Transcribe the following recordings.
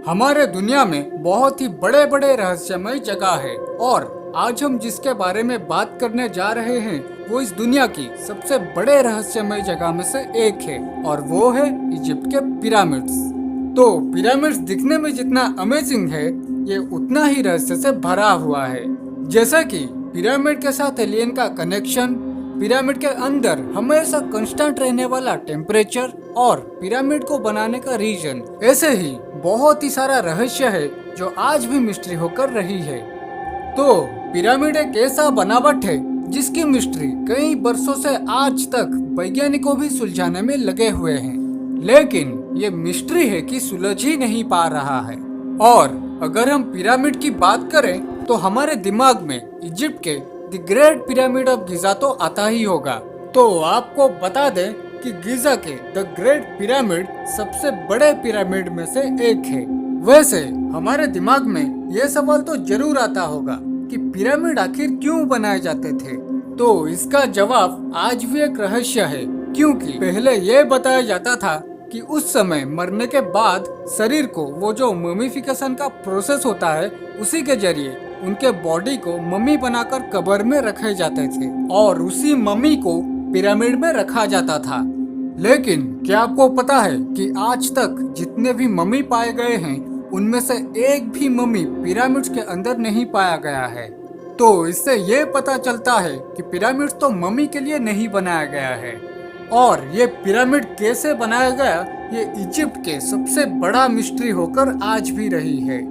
हमारे दुनिया में बहुत ही बड़े बड़े रहस्यमय जगह है और आज हम जिसके बारे में बात करने जा रहे हैं वो इस दुनिया की सबसे बड़े रहस्यमय जगह में से एक है और वो है इजिप्ट के पिरामिड्स। तो पिरामिड्स दिखने में जितना अमेजिंग है ये उतना ही रहस्य से भरा हुआ है। जैसा कि पिरामिड के साथ एलियन का कनेक्शन, पिरामिड के अंदर हमेशा कांस्टेंट रहने वाला टेम्परेचर और पिरामिड को बनाने का रीजन, ऐसे ही बहुत ही सारा रहस्य है जो आज भी मिस्ट्री होकर रही है। तो पिरामिड एक ऐसा बनावट है जिसकी मिस्ट्री कई वर्षों से आज तक वैज्ञानिकों भी सुलझाने में लगे हुए हैं, लेकिन ये मिस्ट्री है कि सुलझ ही नहीं पा रहा है। और अगर हम पिरामिड की बात करें तो हमारे दिमाग में इजिप्ट के द ग्रेट पिरामिड ऑफ गिजा तो आता ही होगा। तो आपको बता दें कि गिजा के द ग्रेट पिरामिड सबसे बड़े पिरामिड में से एक है। वैसे हमारे दिमाग में ये सवाल तो जरूर आता होगा कि पिरामिड आखिर क्यों बनाए जाते थे। तो इसका जवाब आज भी एक रहस्य है, क्योंकि पहले ये बताया जाता था कि उस समय मरने के बाद शरीर को वो जो ममीफिकेशन का प्रोसेस होता है उसी के जरिए उनके बॉडी को मम्मी बनाकर कब्र में रखे जाते थे और उसी मम्मी को पिरामिड में रखा जाता था। लेकिन क्या आपको पता है कि आज तक जितने भी मम्मी पाए गए हैं उनमें से एक भी मम्मी पिरामिड्स के अंदर नहीं पाया गया है। तो इससे ये पता चलता है कि पिरामिड्स तो मम्मी के लिए नहीं बनाया गया है। और ये पिरामिड कैसे बनाया गया ये इजिप्ट के सबसे बड़ा मिस्ट्री होकर आज भी रही है।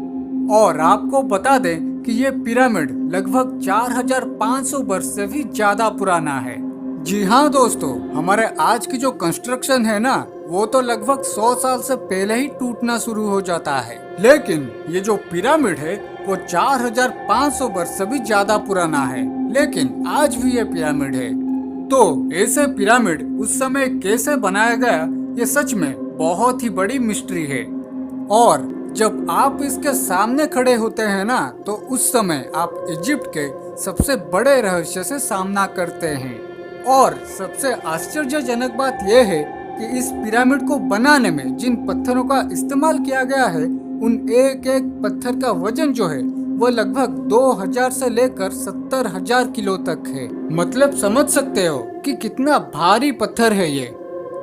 और आपको बता दें कि ये पिरामिड लगभग 4500 वर्ष से भी ज्यादा पुराना है। जी हाँ दोस्तों, हमारे आज की जो कंस्ट्रक्शन है ना वो तो लगभग 100 साल से पहले ही टूटना शुरू हो जाता है, लेकिन ये जो पिरामिड है वो 4500 वर्ष से भी ज्यादा पुराना है, लेकिन आज भी ये पिरामिड है। तो ऐसे पिरामिड उस समय कैसे बनाया गया ये सच में बहुत ही बड़ी मिस्ट्री है। और जब आप इसके सामने खड़े होते हैं ना तो उस समय आप इजिप्ट के सबसे बड़े रहस्य से सामना करते हैं। और सबसे आश्चर्यजनक बात यह है कि इस पिरामिड को बनाने में जिन पत्थरों का इस्तेमाल किया गया है उन एक एक पत्थर का वजन जो है वो लगभग 2000 से लेकर 70,000 किलो तक है। मतलब समझ सकते हो कि कितना भारी पत्थर है ये।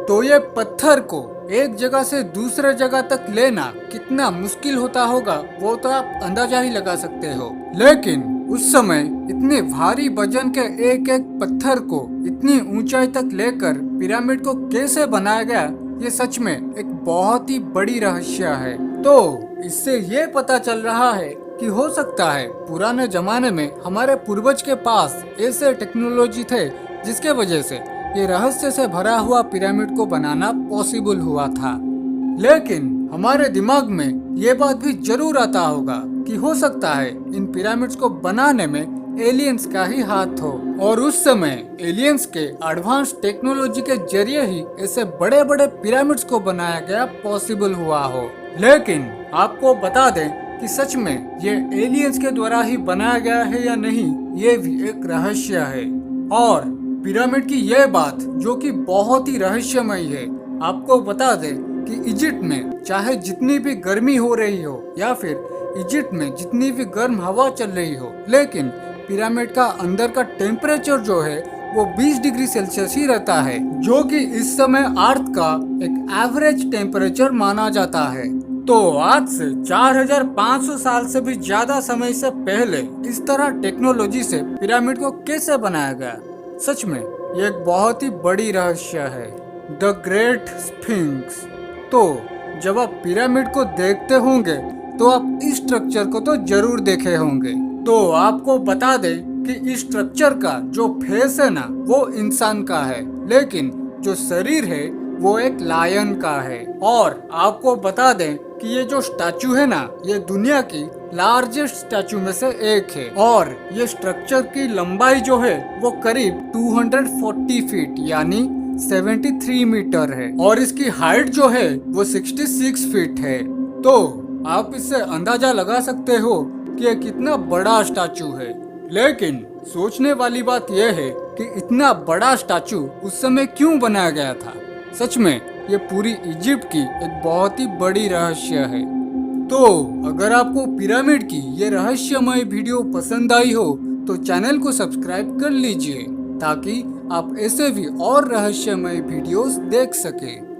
तो ये पत्थर को एक जगह से दूसरे जगह तक लेना कितना मुश्किल होता होगा वो तो आप अंदाजा ही लगा सकते हो। लेकिन उस समय इतने भारी वजन के एक एक पत्थर को इतनी ऊंचाई तक लेकर पिरामिड को कैसे बनाया गया ये सच में एक बहुत ही बड़ी रहस्य है। तो इससे ये पता चल रहा है कि हो सकता है पुराने जमाने में हमारे पूर्वज के पास ऐसे टेक्नोलॉजी थे जिसके वजह से ये रहस्य से भरा हुआ पिरामिड को बनाना पॉसिबल हुआ था। लेकिन हमारे दिमाग में ये बात भी जरूर आता होगा कि हो सकता है इन पिरामिड्स को बनाने में एलियंस का ही हाथ हो और उस समय एलियंस के एडवांस टेक्नोलॉजी के जरिए ही ऐसे बड़े बड़े पिरामिड्स को बनाया गया पॉसिबल हुआ हो। लेकिन आपको बता दें कि सच में ये एलियंस के द्वारा ही बनाया गया है या नहीं ये भी एक रहस्य है। और पिरामिड की यह बात जो कि बहुत ही रहस्यमय है, आपको बता दें कि इजिप्ट में चाहे जितनी भी गर्मी हो रही हो या फिर इजिप्ट में जितनी भी गर्म हवा चल रही हो, लेकिन पिरामिड का अंदर का टेम्परेचर जो है वो 20 डिग्री सेल्सियस ही रहता है, जो कि इस समय अर्थ का एक एवरेज टेम्परेचर माना जाता है। तो आज से 4500 साल से भी ज्यादा समय से पहले इस तरह टेक्नोलॉजी से पिरामिड को कैसे बनाया गया, सच में ये एक बहुत ही बड़ी रहस्य है। The great sphinx. तो जब आप पिरामिड को देखते होंगे तो आप इस स्ट्रक्चर को तो जरूर देखे होंगे। तो आपको बता दें कि इस स्ट्रक्चर का जो फेस है ना वो इंसान का है, लेकिन जो शरीर है वो एक लायन का है। और आपको बता दें कि ये जो स्टैचू है ना ये दुनिया की लार्जेस्ट स्टैचू में से एक है और ये स्ट्रक्चर की लंबाई जो है वो करीब 240 फीट यानी 73 मीटर है और इसकी हाइट जो है वो 66 फीट है। तो आप इससे अंदाजा लगा सकते हो कि ये कितना बड़ा स्टैचू है। लेकिन सोचने वाली बात यह है कि इतना बड़ा स्टैचू उस समय क्यों बनाया गया था। सच में ये पूरी इजिप्ट की एक बहुत ही बड़ी रहस्य है। तो अगर आपको पिरामिड की ये रहस्यमय वीडियो पसंद आई हो तो चैनल को सब्सक्राइब कर लीजिए ताकि आप ऐसे भी और रहस्यमय वीडियोस देख सके।